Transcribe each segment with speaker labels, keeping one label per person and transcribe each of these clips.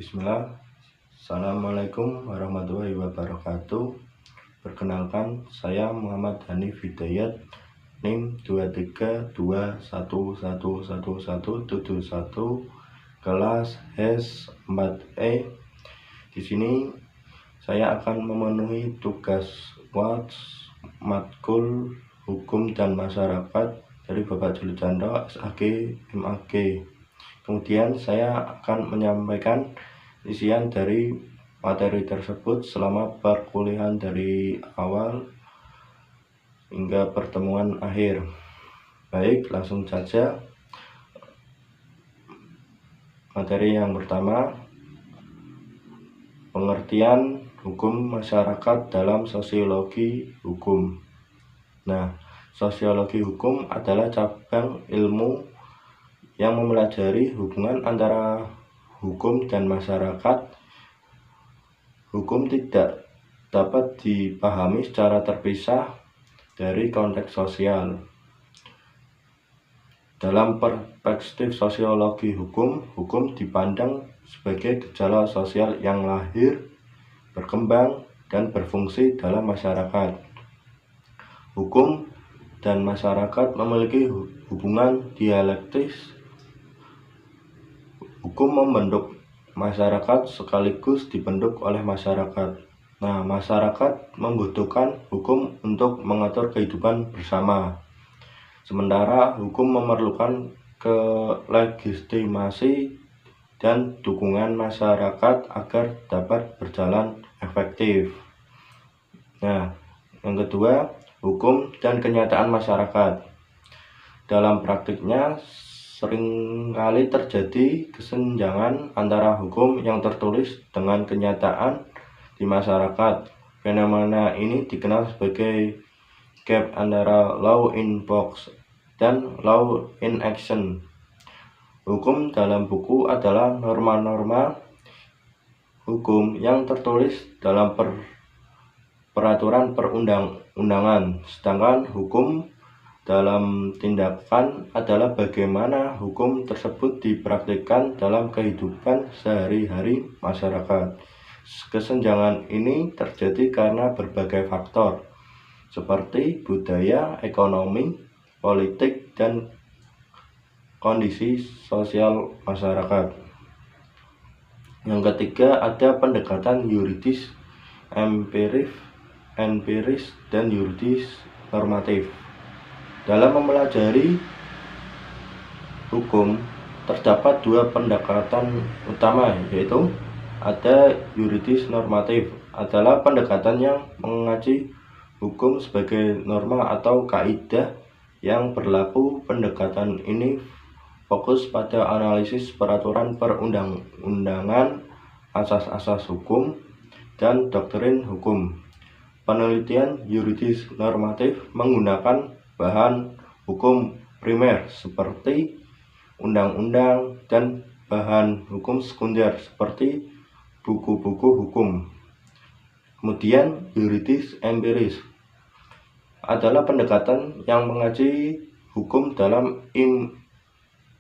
Speaker 1: Bismillah. Assalamualaikum warahmatullahi wabarakatuh. Perkenalkan, saya Muhammad Hanif Hidayat, NIM 2321111171, kelas HES 4E. Di sini saya akan memenuhi tugas matkul Hukum dan Masyarakat dari Bapak Juli Chandra, SAG, MAG. Kemudian saya akan menyampaikan isian dari materi tersebut selama perkuliahan dari awal hingga pertemuan akhir. Baik, langsung saja. Materi yang pertama, pengertian hukum masyarakat dalam sosiologi hukum. Nah, sosiologi hukum adalah cabang ilmu yang mempelajari hubungan antara hukum dan masyarakat. Hukum tidak dapat dipahami secara terpisah dari konteks sosial. Dalam perspektif sosiologi hukum, hukum dipandang sebagai gejala sosial yang lahir, berkembang, dan berfungsi dalam masyarakat. Hukum dan masyarakat memiliki hubungan dialektis. Hukum membentuk masyarakat sekaligus dibentuk oleh masyarakat. Nah, masyarakat membutuhkan hukum untuk mengatur kehidupan bersama. Sementara hukum memerlukan legitimasi dan dukungan masyarakat agar dapat berjalan efektif. Nah, yang kedua, hukum dan kenyataan masyarakat. Dalam praktiknya seringkali terjadi kesenjangan antara hukum yang tertulis dengan kenyataan di masyarakat. Fenomena ini dikenal sebagai gap antara law in box dan law in action. Hukum dalam buku adalah norma-norma hukum yang tertulis dalam peraturan perundang-undangan, sedangkan hukum dalam tindakan adalah bagaimana hukum tersebut dipraktikkan dalam kehidupan sehari-hari masyarakat. Kesenjangan ini terjadi karena berbagai faktor seperti budaya, ekonomi, politik, dan kondisi sosial masyarakat. Yang ketiga, ada pendekatan yuridis empiris dan yuridis normatif. Dalam mempelajari hukum, terdapat dua pendekatan utama, yaitu ada yuridis normatif, adalah pendekatan yang mengaji hukum sebagai norma atau kaidah yang berlaku. Pendekatan ini fokus pada analisis peraturan perundang-undangan, asas-asas hukum, dan doktrin hukum. Penelitian yuridis normatif menggunakan bahan hukum primer seperti undang-undang dan bahan hukum sekunder seperti buku-buku hukum. Kemudian yuridis empiris adalah pendekatan yang mengaji hukum dalam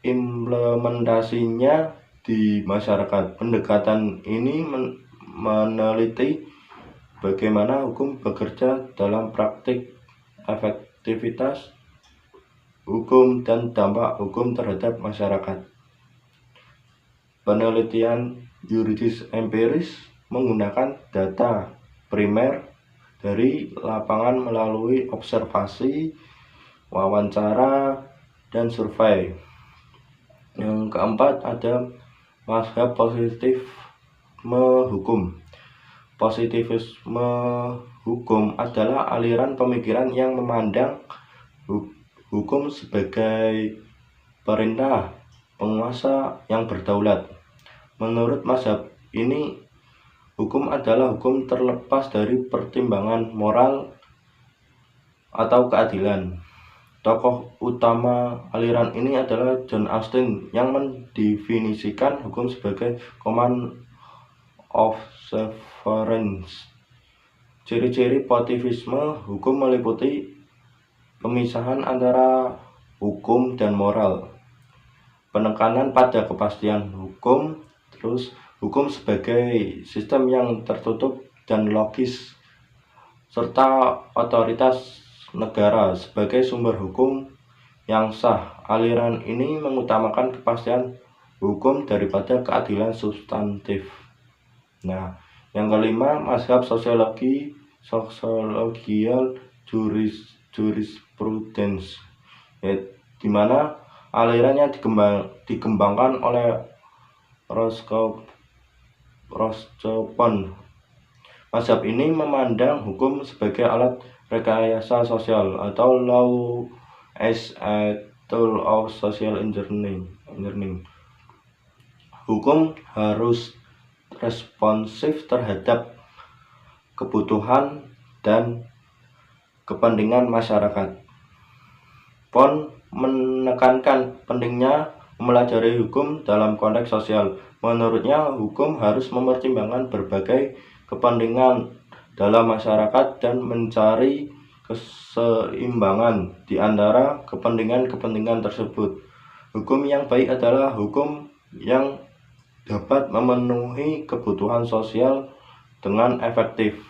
Speaker 1: implementasinya di masyarakat. Pendekatan ini meneliti bagaimana hukum bekerja dalam praktik, efektivitas hukum, dan dampak hukum terhadap masyarakat. Penelitian yuridis empiris menggunakan data primer dari lapangan melalui observasi, wawancara, dan survei. Yang keempat, ada mazhab positivisme hukum. Positivisme hukum adalah aliran pemikiran yang memandang hukum sebagai perintah penguasa yang berdaulat. Menurut mazhab ini, hukum adalah hukum terlepas dari pertimbangan moral atau keadilan. Tokoh utama aliran ini adalah John Austin yang mendefinisikan hukum sebagai command of severance. Ciri-ciri positivisme hukum meliputi pemisahan antara hukum dan moral, penekanan pada kepastian hukum, terus hukum sebagai sistem yang tertutup dan logis, serta otoritas negara sebagai sumber hukum yang sah. Aliran ini mengutamakan kepastian hukum daripada keadilan substantif. Nah, yang kelima, mazhab sosiologial jurisprudence, di mana alirannya dikembangkan oleh Roscoe. Mazhab ini memandang hukum sebagai alat rekayasa sosial atau law as a tool of social engineering. Hukum harus responsif terhadap kebutuhan dan kepentingan masyarakat. Pon menekankan pentingnya mempelajari hukum dalam konteks sosial. Menurutnya, hukum harus mempertimbangkan berbagai kepentingan dalam masyarakat dan mencari keseimbangan di antara kepentingan-kepentingan tersebut. Hukum yang baik adalah hukum yang dapat memenuhi kebutuhan sosial dengan efektif.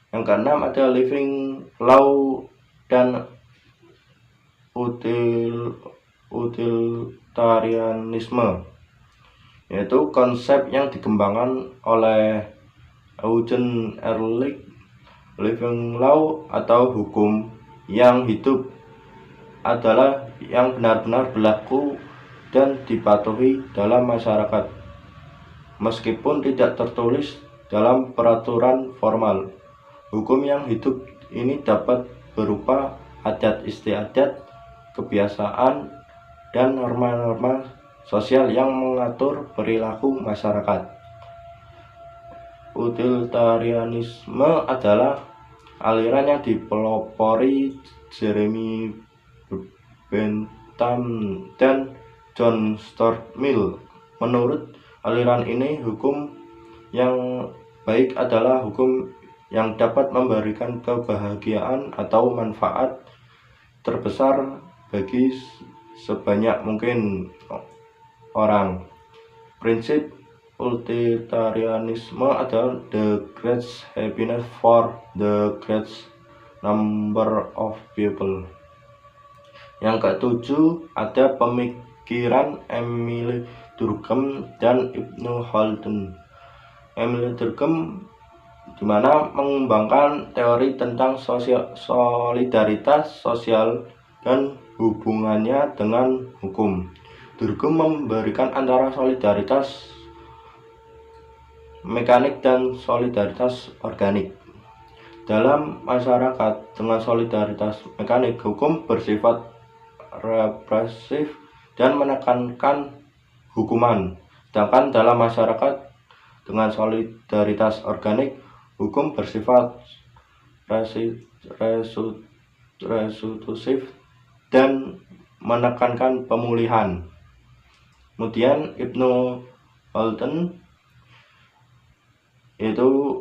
Speaker 1: Yang keenam ada living law dan utilitarianisme, yaitu konsep yang dikembangkan oleh Eugene Ehrlich. Living law atau hukum yang hidup adalah yang benar-benar berlaku dan dipatuhi dalam masyarakat, meskipun tidak tertulis dalam peraturan formal. Hukum yang hidup ini dapat berupa adat istiadat, kebiasaan, dan norma-norma sosial yang mengatur perilaku masyarakat. Utilitarianisme adalah aliran yang dipelopori Jeremy Bentham dan John Stuart Mill. Menurut aliran ini, hukum yang baik adalah hukum yang dapat memberikan kebahagiaan atau manfaat terbesar bagi sebanyak mungkin orang. Prinsip utilitarianisme adalah the greatest happiness for the greatest number of people. Yang ketujuh ada pemikiran Emile Durkheim dan Ibnu Khaldun. Emile Durkheim di mana mengembangkan teori tentang solidaritas sosial dan hubungannya dengan hukum. Durkheim memberikan antara solidaritas mekanik dan solidaritas organik. Dalam masyarakat dengan solidaritas mekanik, hukum bersifat represif dan menekankan hukuman. Sedangkan dalam masyarakat dengan solidaritas organik, hukum bersifat restitutif dan menekankan pemulihan. Kemudian Ibnu Khaldun yaitu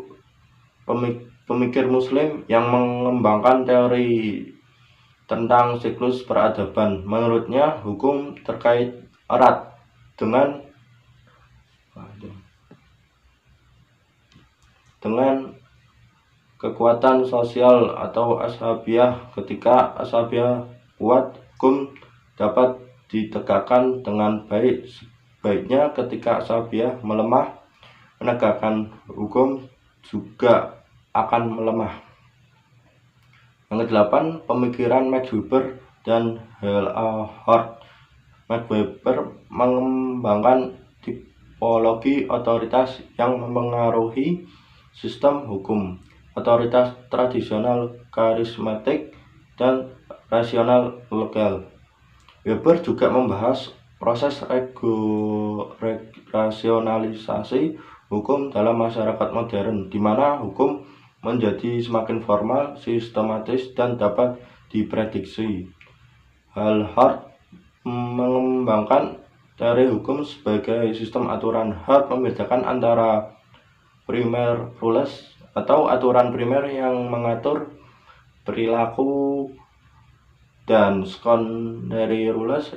Speaker 1: pemikir muslim yang mengembangkan teori tentang siklus peradaban. Menurutnya, hukum terkait erat dengan kekuatan sosial atau ashabiyah. Ketika ashabiyah kuat, hukum dapat ditegakkan dengan baik. Sebaiknya ketika ashabiyah melemah, menegakkan hukum juga akan melemah. Yang kedelapan, pemikiran Max Weber dan Hart. Max Weber mengembangkan tipologi otoritas yang mempengaruhi sistem hukum. Otoritas tradisional, karismatik, dan rasional legal. Weber juga membahas proses rasionalisasi hukum dalam masyarakat modern, di mana hukum menjadi semakin formal, sistematis, dan dapat diprediksi. Hart mengembangkan teori hukum sebagai sistem aturan. Hart membedakan antara primer rules atau aturan primer yang mengatur perilaku dan secondary rules,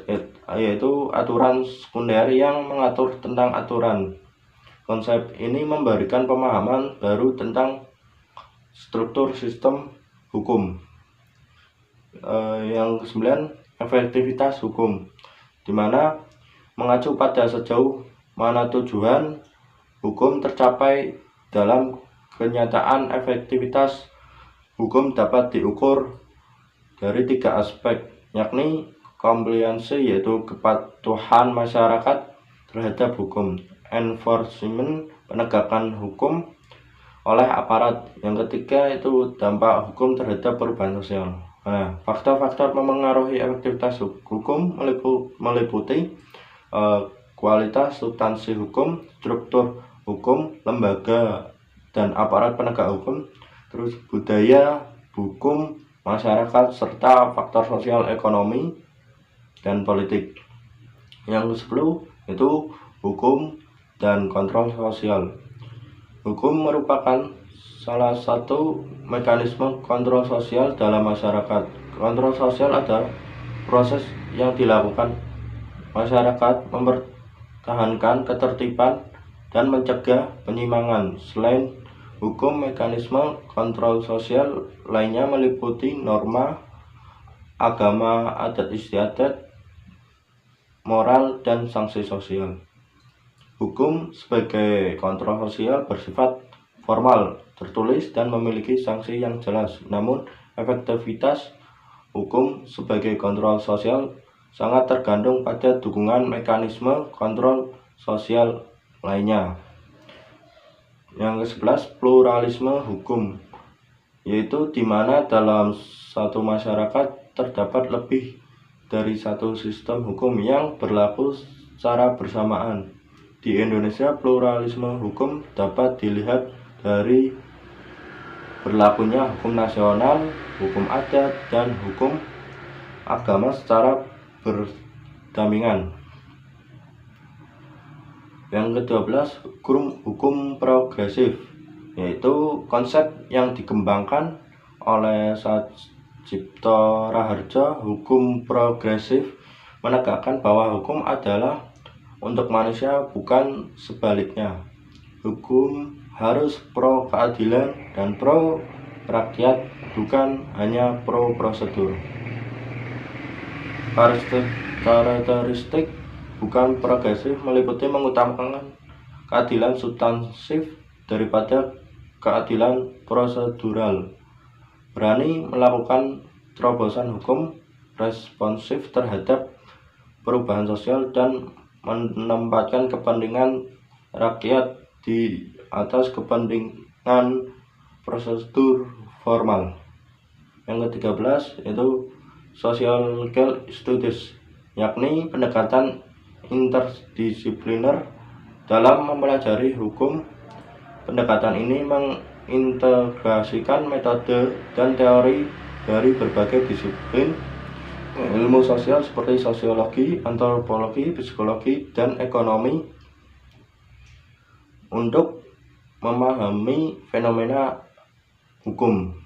Speaker 1: yaitu aturan sekunder yang mengatur tentang aturan. Konsep ini memberikan pemahaman baru tentang struktur sistem hukum. Yang ke-9, efektivitas hukum, di mana mengacu pada sejauh mana tujuan hukum tercapai. Dalam kenyataan, efektivitas hukum dapat diukur dari 3 aspek, yakni compliance, yaitu kepatuhan masyarakat terhadap hukum, enforcement, penegakan hukum oleh aparat, yang ketiga itu dampak hukum terhadap perubahan sosial. Nah, faktor-faktor memengaruhi efektivitas hukum meliputi kualitas substansi hukum, struktur hukum, lembaga dan aparat penegak hukum, terus budaya hukum masyarakat, serta faktor sosial, ekonomi, dan politik. Yang ke-10 itu hukum dan kontrol sosial. Hukum merupakan salah satu mekanisme kontrol sosial dalam masyarakat. Kontrol sosial adalah proses yang dilakukan masyarakat mempertahankan ketertiban dan mencegah penyimpangan. Selain hukum, mekanisme kontrol sosial lainnya meliputi norma agama, adat istiadat, moral, dan sanksi sosial. Hukum sebagai kontrol sosial bersifat formal, tertulis, dan memiliki sanksi yang jelas. Namun, efektivitas hukum sebagai kontrol sosial sangat tergantung pada dukungan mekanisme kontrol sosial lainnya. Yang ke-11, pluralisme hukum, yaitu di mana dalam satu masyarakat terdapat lebih dari satu sistem hukum yang berlaku secara bersamaan. Di Indonesia, pluralisme hukum dapat dilihat dari berlakunya hukum nasional, hukum adat, dan hukum agama secara berdampingan. Yang ke-12, hukum progresif, yaitu konsep yang dikembangkan oleh Satjipto Raharjo. Hukum progresif menegakkan bahwa hukum adalah untuk manusia, bukan sebaliknya. Hukum harus pro keadilan dan pro rakyat, bukan hanya pro prosedur. Karakteristik bukan progresif meliputi mengutamakan keadilan substansif daripada keadilan prosedural, berani melakukan terobosan hukum, responsif terhadap perubahan sosial, dan menempatkan kepentingan rakyat di atas kepentingan prosedur formal. Yang ke-13 itu social studies, yakni pendekatan interdisipliner dalam mempelajari hukum. Pendekatan ini mengintegrasikan metode dan teori dari berbagai disiplin ilmu sosial seperti sosiologi, antropologi, psikologi, dan ekonomi untuk memahami fenomena hukum.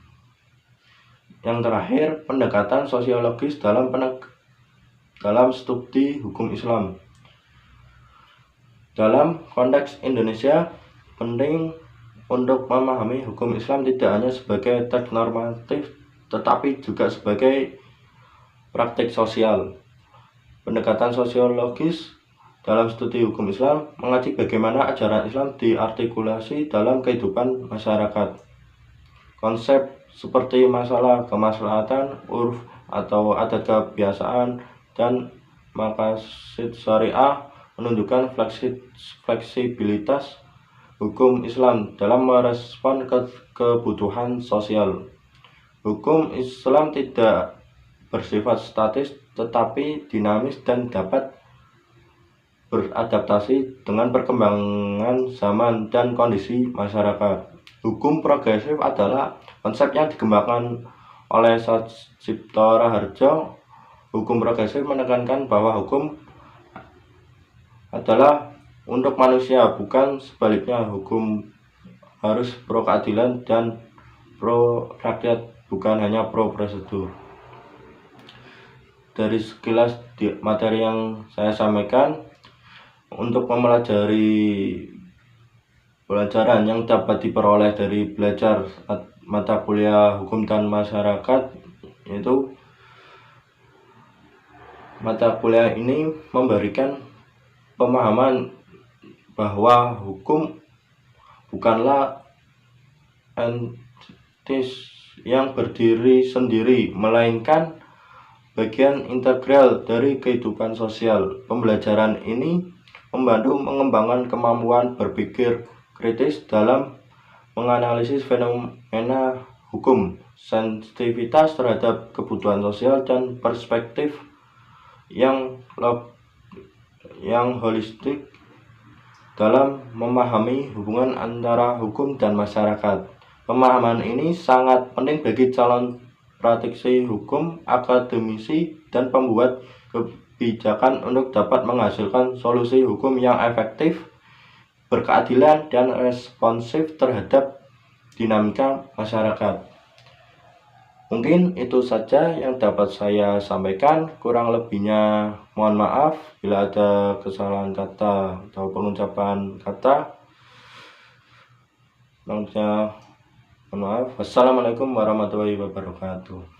Speaker 1: Yang terakhir, pendekatan sosiologis dalam studi hukum Islam. Dalam konteks Indonesia, penting untuk memahami hukum Islam tidak hanya sebagai teks normatif, tetapi juga sebagai praktik sosial. Pendekatan sosiologis dalam studi hukum Islam mengaji bagaimana ajaran Islam diartikulasi dalam kehidupan masyarakat. Konsep seperti masalah kemaslahatan, urf atau adat kebiasaan, dan maqasid syariah menunjukkan fleksibilitas hukum Islam dalam merespon kebutuhan sosial. Hukum Islam tidak bersifat statis, tetapi dinamis dan dapat beradaptasi dengan perkembangan zaman dan kondisi masyarakat. Hukum progresif adalah konsep yang dikembangkan oleh Satjipto Raharjo. Hukum progresif menekankan bahwa hukum adalah untuk manusia, bukan sebaliknya. Hukum harus pro keadilan dan pro rakyat, bukan hanya pro prosedur. Dari sekilas materi yang saya sampaikan, untuk mempelajari Pelajaran yang dapat diperoleh dari belajar mata kuliah hukum dan masyarakat, yaitu mata kuliah ini memberikan pemahaman bahwa hukum bukanlah entitas yang berdiri sendiri, melainkan bagian integral dari kehidupan sosial. Pembelajaran ini membantu mengembangkan kemampuan berpikir kritis dalam menganalisis fenomena hukum, sensitivitas terhadap kebutuhan sosial, dan perspektif yang holistik dalam memahami hubungan antara hukum dan masyarakat. Pemahaman ini sangat penting bagi calon praktisi hukum, akademisi, dan pembuat kebijakan untuk dapat menghasilkan solusi hukum yang efektif, berkeadilan, dan responsif terhadap dinamika masyarakat. Mungkin itu saja yang dapat saya sampaikan. Kurang lebihnya mohon maaf bila ada kesalahan kata atau pengucapan kata. Mohon maaf. Wassalamualaikum warahmatullahi wabarakatuh.